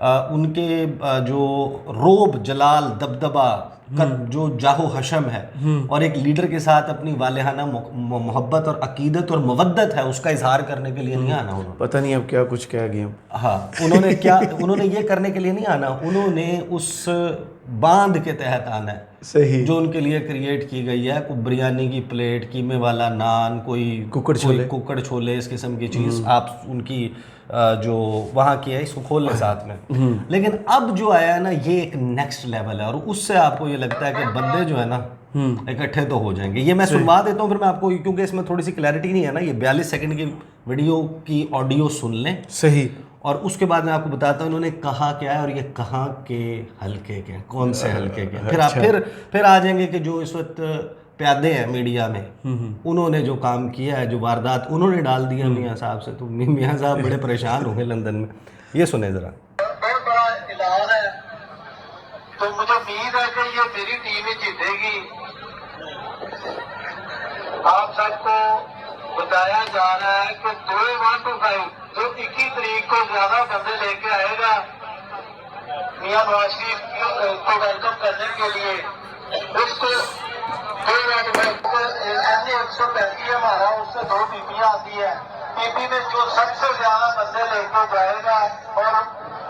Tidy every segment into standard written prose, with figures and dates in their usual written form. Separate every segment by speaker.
Speaker 1: ان کے جو روب جلال دبدبا کا جو جاہو حشم ہے اور ایک لیڈر کے ساتھ اپنی والہانہ محبت اور عقیدت اور مودت ہے اس کا اظہار کرنے کے لیے نہیں آنا انہوں نے.
Speaker 2: پتہ نہیں اب کیا کچھ کہہ گئے.
Speaker 1: ہاں انہوں نے یہ کرنے کے لیے نہیں آنا, انہوں نے اس باندھ کے تحت آنا ہے
Speaker 2: صحیح
Speaker 1: جو ان کے لیے کریٹ کی گئی ہے. کوئی بریانی کی پلیٹ, قیمے والا نان, کوئی ککڑ چھولے اس قسم کی چیز, آپ ان کی جو وہاں کی ہے اس کو کھول لیں ساتھ میں. لیکن اب جو آیا ہے نا یہ ایک نیکسٹ لیول ہے, اور اس سے آپ کو یہ لگتا ہے کہ بندے جو ہے نا اکٹھے تو ہو جائیں گے. یہ میں سنوا دیتا ہوں پھر میں آپ کو, کیونکہ اس میں تھوڑی سی کلیئرٹی نہیں ہے نا. یہ 42 سیکنڈ کی ویڈیو کی آڈیو سن لیں
Speaker 2: صحیح,
Speaker 1: اور اس کے بعد میں آپ کو بتاتا ہوں انہوں نے کہا کیا ہے اور یہ کہاں کے حلقے کے, کون سے حلقے کے. پھر آپ پھر آ جائیں گے کہ جو اس وقت پیادے ہیں میڈیا میں, انہوں نے جو کام کیا ہے, جو واردات انہوں نے ڈال دیا میاں صاحب سے, تو میاں صاحب بڑے پریشان ہوں گے لندن میں. یہ سنیں ذرا.
Speaker 3: بہت بڑا اعلان ہے, تو مجھے امید ہے کہ یہ میری ٹیم ہی جیتے گی. آپ سب کو بتایا جا رہا ہے کہ 2-1-5 جو 21 تاریخ کو زیادہ بندے لے کے آئے گا میاں نواز شریف کو ویلکم کرنے کے لیے, اس کو 135 ہمارا, اس سے 2 پی پی آتی ہے. پی پی میں جو سب سے زیادہ بندے لے کے جائے گا اور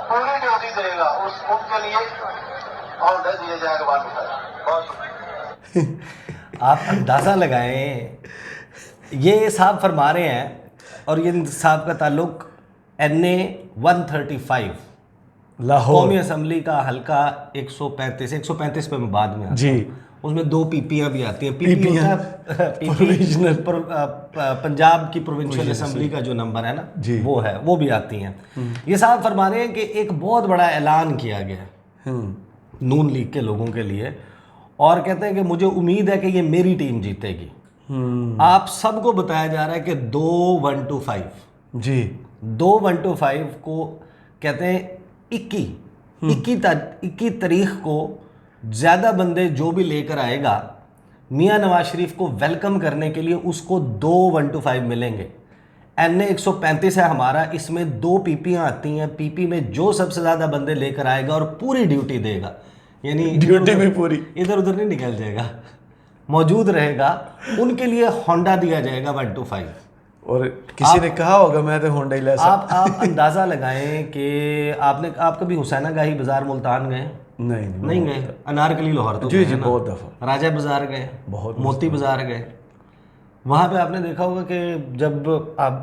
Speaker 3: پوری ڈیوٹی دے گا, ان کے لیے آرڈر دیا جائے گا. بہت شکریہ.
Speaker 1: آپ اندازہ لگائیں, یہ صاحب فرما رہے ہیں, اور یہ صاحب کا تعلق NA 135
Speaker 2: لاہور
Speaker 1: قومی اسمبلی کا حلقہ 135 پہ میں بعد میں
Speaker 2: جی,
Speaker 1: اس میں 2 پی پیاں بھی آتی ہیں. پی پی پنجاب کی پروونشل اسمبلی کا جو نمبر ہے نا وہ ہے, وہ بھی آتی ہیں. یہ صاحب فرما رہے ہیں کہ ایک بہت بڑا اعلان کیا گیا ہے نون لیگ کے لوگوں کے لیے, اور کہتے ہیں کہ مجھے امید ہے کہ یہ میری ٹیم جیتے گی. آپ سب کو بتایا جا رہا ہے کہ 2-1-5
Speaker 2: جی,
Speaker 1: 2-1-5 کو کہتے ہیں 21 تاریخ کو زیادہ بندے جو بھی لے کر آئے گا میاں نواز شریف کو ویلکم کرنے کے لیے اس کو 2-1-5 ملیں گے. NA 135 ہے ہمارا, اس میں 2 پی پیاں آتی ہیں. پی پی میں جو سب سے زیادہ بندے لے کر آئے گا اور پوری ڈیوٹی دے گا, یعنی
Speaker 2: ڈیوٹی بھی پوری,
Speaker 1: ادھر ادھر نہیں نکل جائے گا, موجود رہے گا. ان کے لیے ہونڈا دیا جائے گا 1-5.
Speaker 2: اور کسی نے کہا ہوگا میں تو ہونڈا ہی لے سکتا.
Speaker 1: آپ اندازہ لگائیں کہ آپ کبھی حسینہ گاہی بازار ملتان گئے؟ نہیں گئے. انارکلی لاہور تو
Speaker 2: جی بہت دفعہ.
Speaker 1: راجہ بازار گئے,
Speaker 2: بہت
Speaker 1: موتی بازار گئے. وہاں پہ آپ نے دیکھا ہوگا کہ جب آپ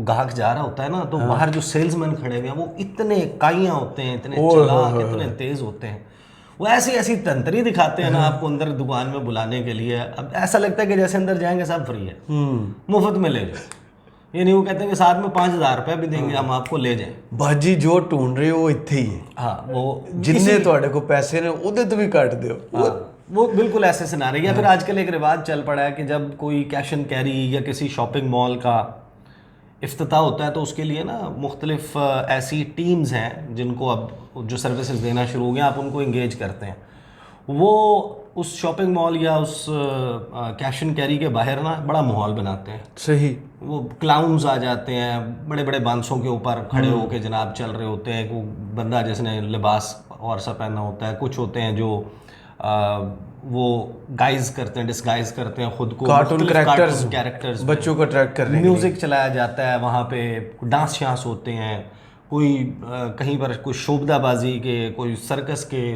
Speaker 1: گاہک جا رہا ہوتا ہے نا, تو باہر جو سیلز مین کھڑے ہوئے ہیں وہ اتنے کائیاں ہوتے ہیں, اتنے چلاک, اتنے تیز ہوتے ہیں. وہ ایسی تنتری دکھاتے ہیں نا آپ کو اندر دکان میں بلانے کے لیے. اب ایسا لگتا ہے کہ جیسے اندر جائیں گے سب فری ہے, مفت میں لے جائیں. یعنی وہ کہتے ہیں کہ ساتھ میں 5,000 روپے بھی دیں گے ہم آپ کو, لے جائیں.
Speaker 2: باجی جو ڈھونڈ رہے ہو وہ اتنے ہی ہے.
Speaker 1: ہاں, وہ
Speaker 2: جننے تھوڑے کو پیسے نے وہ تو بھی کٹ دیو.
Speaker 1: وہ بالکل ایسے سنارے. یا پھر آج کل ایک رواج چل پڑا ہے کہ جب کوئی کیش اینڈ کیری یا کسی شاپنگ مال کا افتتاح ہوتا ہے تو اس کے لیے نا مختلف ایسی ٹیمز ہیں جن کو اب جو سروسز دینا شروع ہو گئے, آپ ان کو انگیج کرتے ہیں. وہ اس شاپنگ مال یا اس کیش اینڈ کیری کے باہر نا بڑا ماحول بناتے ہیں.
Speaker 2: صحیح.
Speaker 1: وہ کلاؤنز آ جاتے ہیں بڑے بڑے بانسوں کے اوپر کھڑے ہو کے جناب چل رہے ہوتے ہیں. کوئی بندہ جس نے لباس اور سا پہنا ہوتا ہے, کچھ ہوتے ہیں جو وہ گائز کرتے ہیں, ڈسگائز کرتے ہیں خود کو,
Speaker 2: کارٹون
Speaker 1: کیریکٹرز,
Speaker 2: بچوں کو اٹریکٹ کرنے,
Speaker 1: میوزک چلایا جاتا ہے وہاں پہ, ڈانس شانس ہوتے ہیں, کوئی کہیں پر کوئی شوبدہ بازی کے, کوئی سرکس کے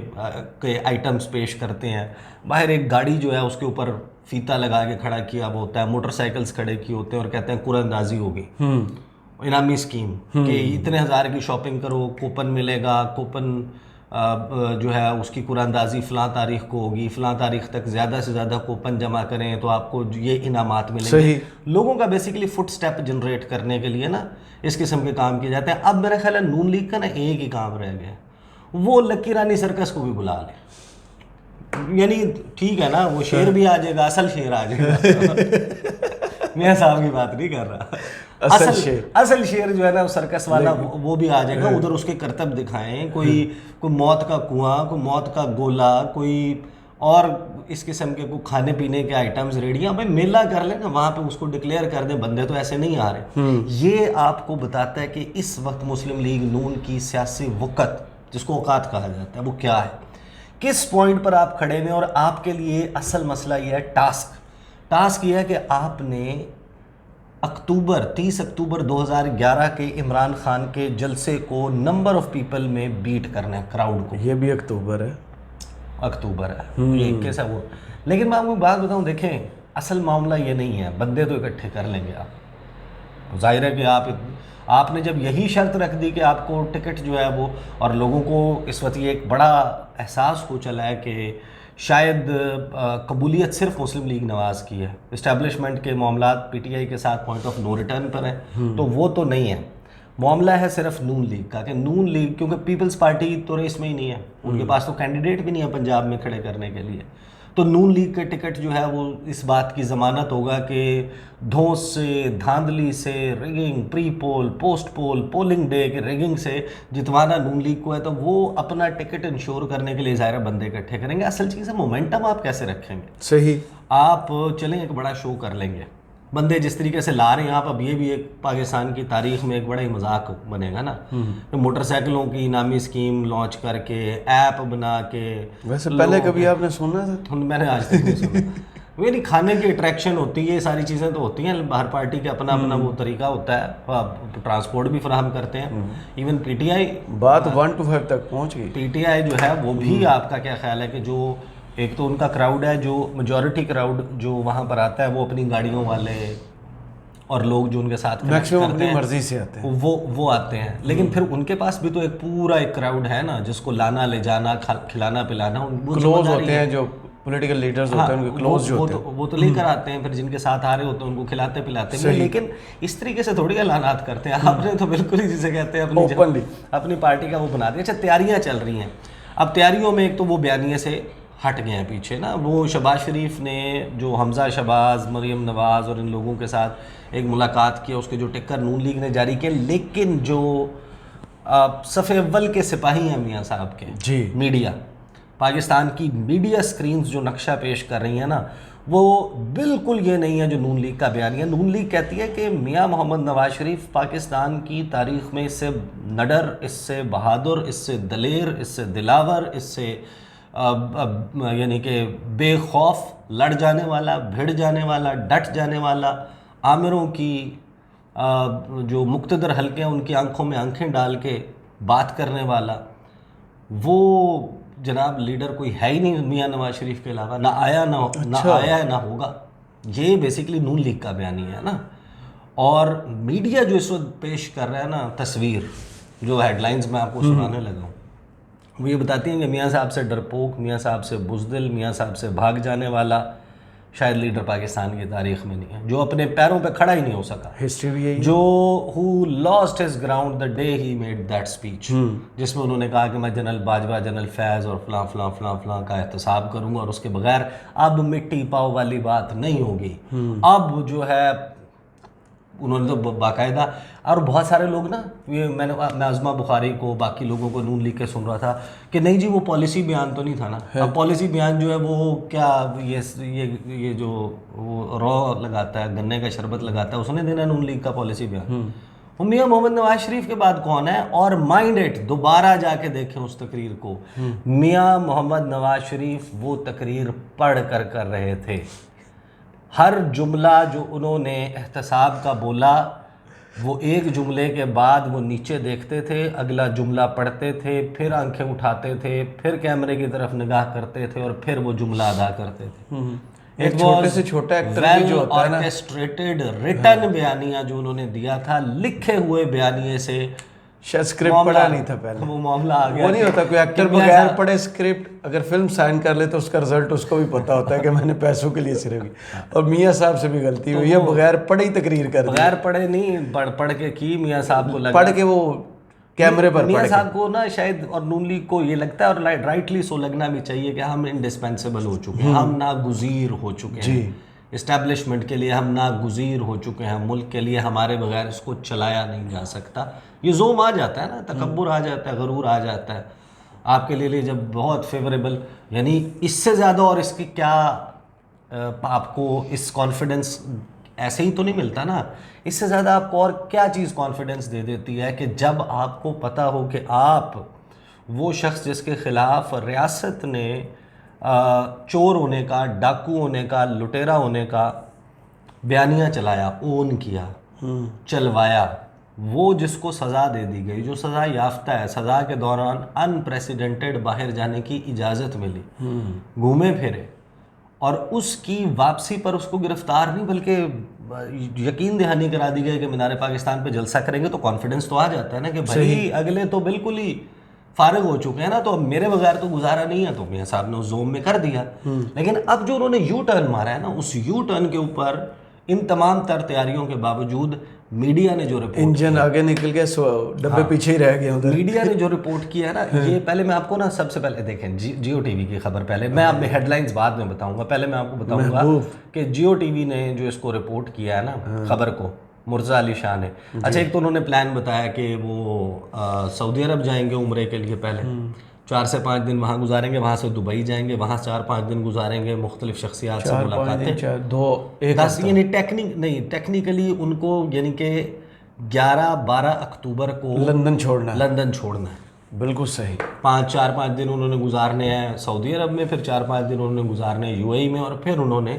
Speaker 1: آئٹمس پیش کرتے ہیں. باہر ایک گاڑی جو ہے اس کے اوپر فیتا لگا کے کھڑا کیا ہوا ہوتا ہے, موٹر سائیکلز کھڑے کیے ہوتے ہیں اور کہتے ہیں قرآن اندازی ہوگی, انعامی اسکیم کہ اتنے 1000 کی شاپنگ کرو کوپن ملے گا. کوپن جو ہے اس کی قرآن اندازی فلاں تاریخ کو ہوگی, فلاں تاریخ تک زیادہ سے زیادہ کوپن جمع کریں تو آپ کو یہ انعامات ملیں گے. لوگوں کا بیسیکلی فٹ سٹیپ جنریٹ کرنے کے لیے نا اس قسم کے کام کیے جاتے ہیں. اب میرا خیال ہے نون لیگ کا نا ایک ہی کام رہ گیا, وہ لکی رانی سرکس کو بھی بلا لیں. یعنی ٹھیک ہے نا, وہ شیر بھی آ جائے گا, اصل شیر آ جائے گا. میاں صاحب کی بات نہیں کر رہا, اصل شیر جو ہے نا سرکس والا وہ بھی آ جائے گا. ادھر اس کے کرتب دکھائیں, کوئی موت کا کنواں, کوئی موت کا گولا, کوئی اور اس قسم کے کوئی کھانے پینے کے آئٹمز ریڈی ہیں، بھائی میلہ کر لیں نا وہاں پہ، اس کو ڈکلیئر کر دیں، بندے تو ایسے نہیں آ رہے. یہ آپ کو بتاتا ہے کہ اس وقت مسلم لیگ نون کی سیاسی وقت، جس کو اوقات کہا جاتا ہے، وہ کیا ہے، کس پوائنٹ پر آپ کھڑے ہوئے. اور آپ کے لیے اصل مسئلہ یہ ہے ٹاسک یہ ہے کہ آپ نے 30 اکتوبر 2011 کے عمران خان کے جلسے کو نمبر آف پیپل میں بیٹ کرنا ہے، کراؤڈ کو.
Speaker 2: یہ بھی اکتوبر ہے،
Speaker 1: یہ 21 ہے وہ. لیکن میں آپ کو بات بتاؤں، دیکھیں اصل معاملہ یہ نہیں ہے، بندے تو اکٹھے کر لیں گے آپ. ظاہر ہے کہ آپ نے جب یہی شرط رکھ دی کہ آپ کو ٹکٹ جو ہے وہ، اور لوگوں کو اس وقت یہ ایک بڑا احساس ہو چلا ہے کہ شاید قبولیت صرف مسلم لیگ نواز کی ہے، اسٹیبلشمنٹ کے معاملات پی ٹی آئی کے ساتھ پوائنٹ آف نو ریٹرن پر ہیں، تو وہ تو نہیں ہے. معاملہ ہے صرف نون لیگ کا، کہ نون لیگ کیونکہ پیپلز پارٹی تو ریس میں ہی نہیں ہے، ان کے پاس تو کینڈیڈیٹ بھی نہیں ہے پنجاب میں کھڑے کرنے کے لیے. تو نون لیگ کے ٹکٹ جو ہے وہ اس بات کی ضمانت ہوگا کہ دھونس سے، دھاندلی سے، ریگنگ، پری پول، پوسٹ پول، پولنگ ڈے کے ریگنگ سے جتوانا نون لیگ کو ہے. تو وہ اپنا ٹکٹ انشور کرنے کے لیے ظاہر بندے اکٹھے کریں گے. اصل چیز ہے مومنٹم آپ کیسے رکھیں گے.
Speaker 2: صحیح،
Speaker 1: آپ چلیں ایک بڑا شو کر لیں گے، بندے جس طریقے سے لا رہے ہیں آپ، اب یہ بھی ایک پاکستان کی تاریخ میں ایک بڑا ہی مذاق بنے گا نا، موٹر سائیکلوں کی نامی اسکیم لانچ کر کے، ایپ بنا کے.
Speaker 2: ویسے پہلے کبھی آپ نے سنا تھا؟
Speaker 1: میں نے آج تک نہیں سنا. وہ نہیں، کھانے کی اٹریکشن ہوتی ہے، یہ ساری چیزیں تو ہوتی ہیں، ہر پارٹی کا اپنا وہ طریقہ ہوتا ہے، ٹرانسپورٹ بھی فراہم کرتے ہیں. ایون پی ٹی آئی
Speaker 2: بات 1 to 5 تک پہنچ گئی.
Speaker 1: پی ٹی آئی جو ہے وہ بھی، آپ کا کیا خیال ہے کہ جو ایک تو ان کا کراؤڈ ہے، جو میجورٹی کراؤڈ جو وہاں پر آتا ہے وہ اپنی گاڑیوں والے اور لوگ جو ان کے ساتھ
Speaker 2: میکسیمم اپنی مرضی سے آتے ہیں،
Speaker 1: وہ آتے ہیں. لیکن پھر ان کے پاس بھی تو ایک پورا ایک کراؤڈ ہے نا، جس کو لانا لے جانا، کھلانا پلانا.
Speaker 2: کلوز ہوتے ہیں جو پولیٹیکل لیڈرز ہوتے ہیں، ان کے کلوز جو ہوتے ہیں
Speaker 1: وہ تو لے کر آتے ہیں، پھر جن کے ساتھ آ رہے ہوتے ہیں ان کو کھلاتے پلاتے ہیں. لیکن اس طریقے سے تھوڑی اعلانات کرتے ہیں. آپ نے تو بالکل ہی جسے کہتے ہیں اپنی پارٹی کا وہ بنا دیا. اچھا، تیاریاں چل رہی ہیں. اب تیاریوں میں ایک تو وہ بیانیے سے ہٹ گئے ہیں پیچھے نا. وہ شہباز شریف نے جو حمزہ شہباز، مریم نواز اور ان لوگوں کے ساتھ ایک ملاقات کیا، اس کے جو ٹکر نون لیگ نے جاری کیے. لیکن جو صف اول کے سپاہی ہیں میاں صاحب کے،
Speaker 2: جی،
Speaker 1: میڈیا، پاکستان کی میڈیا سکرینز جو نقشہ پیش کر رہی ہیں نا، وہ بالکل یہ نہیں ہے جو نون لیگ کا بیان ہے. نون لیگ کہتی ہے کہ میاں محمد نواز شریف پاکستان کی تاریخ میں اس سے نڈر، اس سے بہادر، اس سے دلیر، اس سے دلاور، اس سے یعنی کہ بے خوف لڑ جانے والا، بھیڑ جانے والا، ڈٹ جانے والا، آمروں کی جو مقتدر حلقے ہیں ان کی آنکھوں میں آنکھیں ڈال کے بات کرنے والا، وہ جناب لیڈر کوئی ہے ہی نہیں میاں نواز شریف کے علاوہ. نہ آیا نہ ہوگا. یہ بیسیکلی نون لیگ کا بیانیہ ہے نا. اور میڈیا جو اس وقت پیش کر رہا ہے نا تصویر، جو ہیڈ لائنز میں آپ کو سنانے لگا ہوں، وہ یہ بتاتی ہیں کہ میاں صاحب سے ڈرپوک، میاں صاحب سے بزدل، میاں صاحب سے بھاگ جانے والا شاید لیڈر پاکستان کی تاریخ میں نہیں ہے، جو اپنے پیروں پہ کھڑا ہی نہیں ہو سکا.
Speaker 2: ہسٹری بھی یہی،
Speaker 1: جو who lost his ground the day he made that speech، جس میں انہوں نے کہا کہ میں جنرل باجوہ، جنرل فیض اور فلاں فلاں فلاں فلاں کا احتساب کروں گا، اور اس کے بغیر اب مٹی پاؤ والی بات نہیں ہوگی. اب جو ہے انہوں نے تو باقاعدہ، اور بہت سارے لوگ نا، یہ میں عظمہ بخاری کو، باقی لوگوں کو نون لیگ کے سن رہا تھا کہ نہیں جی وہ پالیسی بیان تو نہیں تھا نا. اب پالیسی بیان جو ہے وہ کیا، یہ جو وہ رو لگاتا ہے، گنے کا شربت لگاتا ہے، اس نے دینا نون لیگ کا پالیسی بیان. میاں محمد نواز شریف کے بعد کون ہے؟ اور مائنڈ اٹ، دوبارہ جا کے دیکھیں اس تقریر کو. میاں محمد نواز شریف وہ تقریر پڑھ کر رہے تھے. ہر جملہ جو انہوں نے احتساب کا بولا، وہ ایک جملے کے بعد وہ نیچے دیکھتے تھے، اگلا جملہ پڑھتے تھے، پھر آنکھیں اٹھاتے تھے، پھر کیمرے کی طرف نگاہ کرتے تھے، اور پھر وہ جملہ ادا کرتے تھے.
Speaker 2: ایک چھوٹے سے چھوٹا ایکٹر بھی جو ہوتا ہے نا،
Speaker 1: آرکیسٹریٹڈ ریٹن بیانیہ جو انہوں نے دیا تھا، لکھے ہوئے بیانیے سے.
Speaker 2: شاید اسکرپٹ پڑھا نہیں تھا پہلے،
Speaker 1: وہ معاملہ آ گیا.
Speaker 2: وہ نہیں ہوتا کوئی ایکٹر بغیر پڑھے اسکرپٹ اگر فلم سائن کر لے تو اس کا رزلٹ اس کو بھی پتہ ہوتا ہے کہ میں نے پیسوں کے لیے صرف. اور میاں صاحب سے بھی غلطی ہوئی ہے، بغیر پڑھے ہی تقریر کر دی.
Speaker 1: بغیر پڑھے نہیں، پڑھ کے کی. میاں صاحب کو لگا،
Speaker 2: پڑھ کے وہ کیمرے پر
Speaker 1: میاں صاحب کو نا شاید، اور نون لیگ کو یہ لگتا ہے، اور رائٹلی سو لگنا بھی چاہیے، کہ ہم انڈسپینسیبل ہو چکے ہیں، ہم ناگزیر ہو چکے ہیں. اسٹیبلشمنٹ کے لیے ہم ناگزیر ہو چکے ہیں، ملک کے لیے ہمارے بغیر اس کو چلایا نہیں جا سکتا. یہ زوم آ جاتا ہے نا، تکبر آ جاتا ہے، غرور آ جاتا ہے. آپ کے لیے جب بہت فیوریبل، یعنی اس سے زیادہ اور اس کی کیا آپ کو اس کانفیڈنس ایسے ہی تو نہیں ملتا نا، اس سے زیادہ آپ کو اور کیا چیز کانفیڈنس دے دیتی ہے کہ جب آپ کو پتہ ہو کہ آپ وہ شخص جس کے خلاف ریاست نے چور ہونے کا، ڈاکو ہونے کا، لٹیرا ہونے کا بیانیہ چلایا، اون کیا، چلوایا، وہ جس کو سزا دے دی گئی، جو سزا یافتہ ہے، سزا کے دوران ان پریسیڈنٹڈ باہر جانے کی اجازت ملی، گھومے پھرے، اور اس کی واپسی پر اس کو گرفتار نہیں بلکہ یقین دہانی کرا دی گئی کہ مینار پاکستان پہ جلسہ کریں گے، تو کانفیڈنس تو آ جاتا ہے نا کہ بھائی اگلے تو بالکل ہی فارغ ہو چکے ہیں نا، تو اب میرے بغیر تو گزارا نہیں ہے، تو میاں صاحب نے اس زوم میں کر دیا۔ لیکن اب جو انہوں نے یو ٹرن مارا ہے نا، اس یو ٹرن کے اوپر ان تمام تر تیاریوں کے باوجود میڈیا نے جو رپورٹ،
Speaker 2: انجن آگے نکل کے ڈبے پیچھے ہی رہ گئے ادھر،
Speaker 1: میڈیا نے جو رپورٹ کیا ہے نا، یہ پہلے میں آپ کو نا سب سے پہلے دیکھیں جیو ٹی وی کی خبر، پہلے میں آپ ہیڈ لائنز بعد میں بتاؤں گا، پہلے میں آپ کو بتاؤں گا کہ جیو ٹی وی نے جو اس کو رپورٹ کیا ہے نا خبر کو، مرزا علی شاہ نے، اچھا ایک تو انہوں نے پلان بتایا کہ وہ سعودی عرب جائیں گے عمرے کے لیے، پہلے 4 سے 5 دن وہاں گزاریں گے، وہاں سے دبئی جائیں گے، وہاں 4-5 دن گزاریں گے، مختلف شخصیات سے ملاقاتیں، 10 یعنی ٹیکنیکلی ان کو یعنی کہ 11-12 اکتوبر کو لندن چھوڑنا ہے۔
Speaker 2: بالکل صحیح،
Speaker 1: 4-5 دن انہوں نے گزارنے ہیں سعودی عرب میں، پھر 4-5 دن انہوں نے گزارنے ہیں UAE میں، اور پھر انہوں نے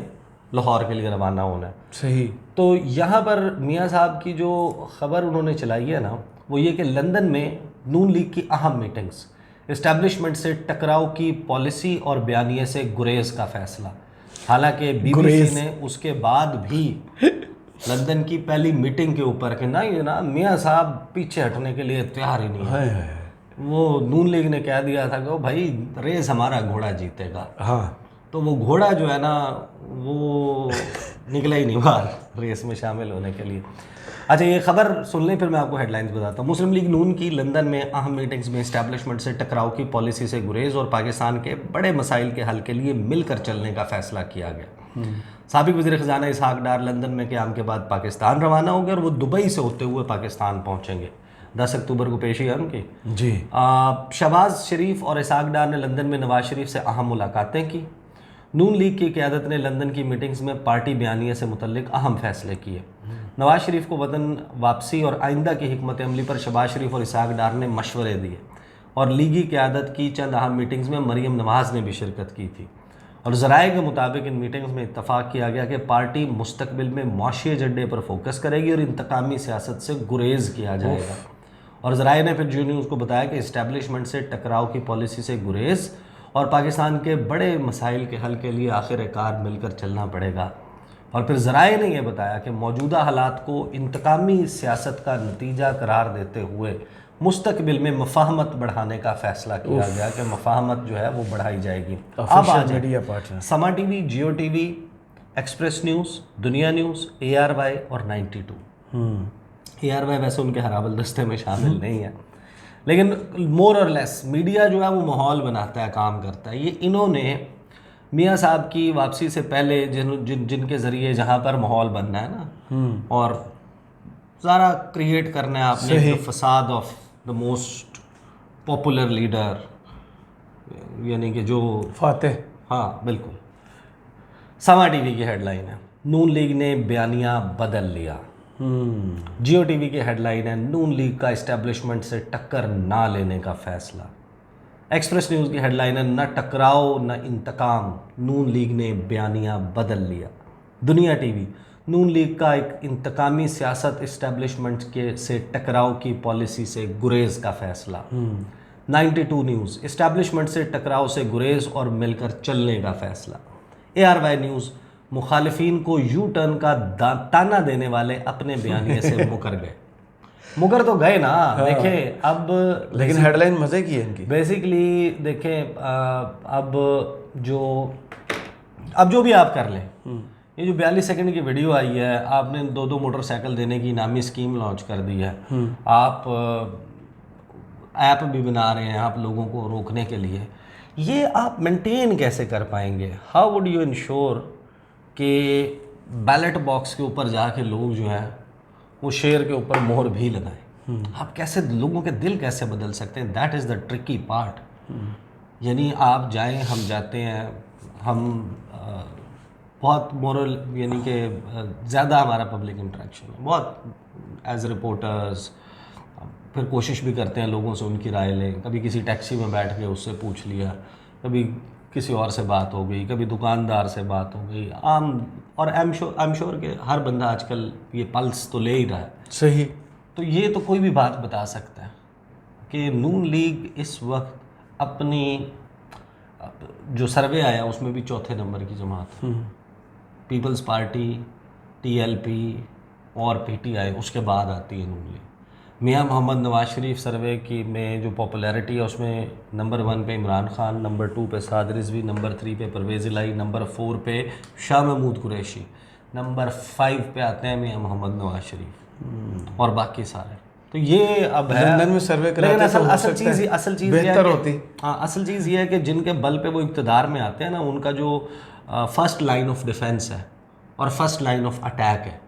Speaker 1: لاہور کے لیے روانہ ہونا ہے۔
Speaker 2: صحیح۔
Speaker 1: تو یہاں پر میاں صاحب کی جو خبر انہوں نے چلائی ہے نا، وہ یہ کہ لندن میں نون لیگ کی اہم میٹنگز، اسٹیبلشمنٹ سے ٹکراؤ کی پالیسی اور بیانیے سے گریز کا فیصلہ۔ حالانکہ BBC نے اس کے بعد بھی لندن کی پہلی میٹنگ کے اوپر کہ نا میاں صاحب پیچھے ہٹنے کے لیے تیار ہی نہیں ہے، وہ نون لیگ نے کہہ دیا تھا کہ بھائی ریس ہمارا گھوڑا جیتے گا،
Speaker 2: ہاں،
Speaker 1: تو وہ گھوڑا جو ہے نا وہ نکلا ہی نہیں باہر ریس میں شامل ہونے کے لیے۔ اچھا یہ خبر سن لیں پھر میں آپ کو ہیڈ لائنز بتاتا ہوں۔ مسلم لیگ نون کی لندن میں اہم میٹنگز میں اسٹیبلشمنٹ سے ٹکراؤ کی پالیسی سے گریز اور پاکستان کے بڑے مسائل کے حل کے لیے مل کر چلنے کا فیصلہ کیا گیا۔ سابق وزیر خزانہ اسحاق ڈار لندن میں قیام کے بعد پاکستان روانہ ہو گئے، اور وہ دبئی سے ہوتے ہوئے پاکستان پہنچیں گے۔ 10 اکتوبر کو پیشی ہے ان کی۔
Speaker 2: جی۔
Speaker 1: شہباز شریف اور اسحاق ڈار نے لندن میں نواز شریف سے اہم ملاقاتیں کی۔ نون لیگ کی قیادت نے لندن کی میٹنگز میں پارٹی بیانیے سے متعلق اہم فیصلے کیے۔ نواز شریف کو وطن واپسی اور آئندہ کی حکمت عملی پر شہباز شریف اور اسحاق ڈار نے مشورے دیے، اور لیگی قیادت کی چند اہم میٹنگز میں مریم نواز نے بھی شرکت کی تھی، اور ذرائع کے مطابق ان میٹنگز میں اتفاق کیا گیا کہ پارٹی مستقبل میں معاشی ایجنڈے پر فوکس کرے گی اور انتقامی سیاست سے گریز کیا جائے گا۔ اور ذرائع نے پھر جیو نیوز کو بتایا کہ اسٹیبلشمنٹ سے ٹکراؤ کی پالیسی سے گریز اور پاکستان کے بڑے مسائل کے حل کے لیے آخر کار مل کر چلنا پڑے گا۔ اور پھر ذرائع نے یہ بتایا کہ موجودہ حالات کو انتقامی سیاست کا نتیجہ قرار دیتے ہوئے مستقبل میں مفاہمت بڑھانے کا فیصلہ کیا گیا کہ مفاہمت جو ہے وہ بڑھائی جائے گی۔ اب آ جائیں سما ٹی وی، جیو ٹی وی، Express News, Dunya News, ARY اور 92۔ ARY ویسے ان کے ہرابل دستے میں شامل نہیں ہے، لیکن مور اور لیس میڈیا جو ہے وہ ماحول بناتا ہے، کام کرتا ہے۔ یہ انہوں نے میاں صاحب کی واپسی سے پہلے جن کے ذریعے جہاں پر ماحول بننا ہے نا، اور سارا کریٹ کرنا ہے آپ نے فساد of the most popular leader, یعنی کہ جو
Speaker 2: فاتح۔
Speaker 1: ہاں بالکل۔ سما ٹی وی کی ہیڈ لائن ہے نون لیگ نے بیانیہ بدل لیا۔ جیو ٹی وی کی ہیڈ لائن ہے نون لیگ کا اسٹیبلشمنٹ سے ٹکر نہ لینے کا فیصلہ۔ ایکسپریس نیوز کی ہیڈ لائن ہے نہ ٹکراؤ نہ انتقام، نون لیگ نے بیانیہ بدل لیا۔ دنیا ٹی وی، نون لیگ کا ایک انتقامی سیاست اسٹیبلشمنٹ سے ٹکراؤ کی پالیسی سے گریز کا فیصلہ۔ 92 نیوز، اسٹیبلشمنٹ سے ٹکراؤ سے گریز اور مل کر چلنے کا فیصلہ۔ ARY نیوز، مخالفین کو یو ٹرن کا تانا دینے والے اپنے بیانیے سے مکر گئے۔ مگر تو گئے نا، دیکھیں اب
Speaker 2: لیکن ہیڈ لائن مزے کی ہے ان کی۔
Speaker 1: بیسیکلی دیکھیں اب جو بھی آپ کر لیں، یہ جو 42 سیکنڈ کی ویڈیو آئی ہے، آپ نے 2 موٹر سائیکل دینے کی انعامی اسکیم لانچ کر دی ہے، آپ ایپ بھی بنا رہے ہیں آپ لوگوں کو روکنے کے لیے، یہ آپ مینٹین کیسے کر پائیں گے؟ ہاؤ وڈ یو انشور کہ بیلٹ باکس کے اوپر جا کے لوگ جو ہیں وہ شیر کے اوپر مہر بھی لگائیں؟ آپ کیسے لوگوں کے دل کیسے بدل سکتے ہیں؟ That is the tricky part. یعنی آپ جائیں، ہم جاتے ہیں، ہم بہت مورل، یعنی کہ زیادہ ہمارا پبلک انٹریکشن ہے بہت ایز رپورٹرز. پھر کوشش بھی کرتے ہیں لوگوں سے ان کی رائے لیں. کبھی کسی ٹیکسی میں بیٹھ کے اس سے پوچھ لیا، کبھی کسی اور سے بات ہو گئی، کبھی دکاندار سے بات ہو گئی عام. اور ایم شور کہ ہر بندہ آج کل یہ پلس تو لے ہی رہا ہے.
Speaker 2: صحیح.
Speaker 1: تو یہ تو کوئی بھی بات بتا سکتا ہے کہ نون لیگ اس وقت اپنی جو سروے آیا اس میں بھی چوتھے نمبر کی جماعت ہے. پیپلز پارٹی، ٹی ایل پی اور پی ٹی آئی اس کے بعد آتی ہے نون لیگ. میاں محمد نواز شریف سروے کی میں جو پاپولیرٹی ہے اس میں نمبر 1 پہ عمران خان، نمبر 2 پہ سعد رضوی، نمبر 3 پہ پرویز الہی، نمبر 4 پہ شاہ محمود قریشی، نمبر 5 پہ آتے ہیں میاں محمد نواز شریف اور باقی سارے. تو یہ اب ہے
Speaker 2: لندن میں سروے کراتے تو
Speaker 1: اصل چیز
Speaker 2: بہتر ہوتی.
Speaker 1: ہاں، اصل چیز یہ ہے کہ جن کے بل پہ وہ اقتدار میں آتے ہیں نا، ان کا جو فرسٹ لائن آف ڈیفینس ہے اور فرسٹ لائن آف اٹیک ہے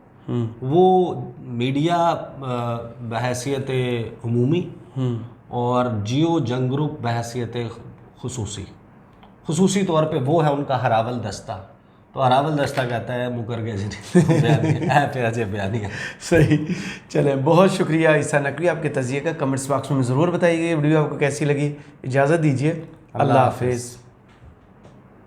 Speaker 1: وہ میڈیا بحیثیت عمومی اور جیو جنگ گروپ بحیثیت خصوصی طور پہ وہ ہے ان کا ہراول دستہ. تو ہراول دستہ کہتا ہے مکر گئے جی بیانیہ.
Speaker 2: صحیح. چلیں، بہت شکریہ عیسیٰ نقوی. آپ کے تجزیے کا کمنٹس باکس میں ضرور بتائیے. ویڈیو آپ کو کیسی لگی. اجازت دیجیے. اللہ حافظ.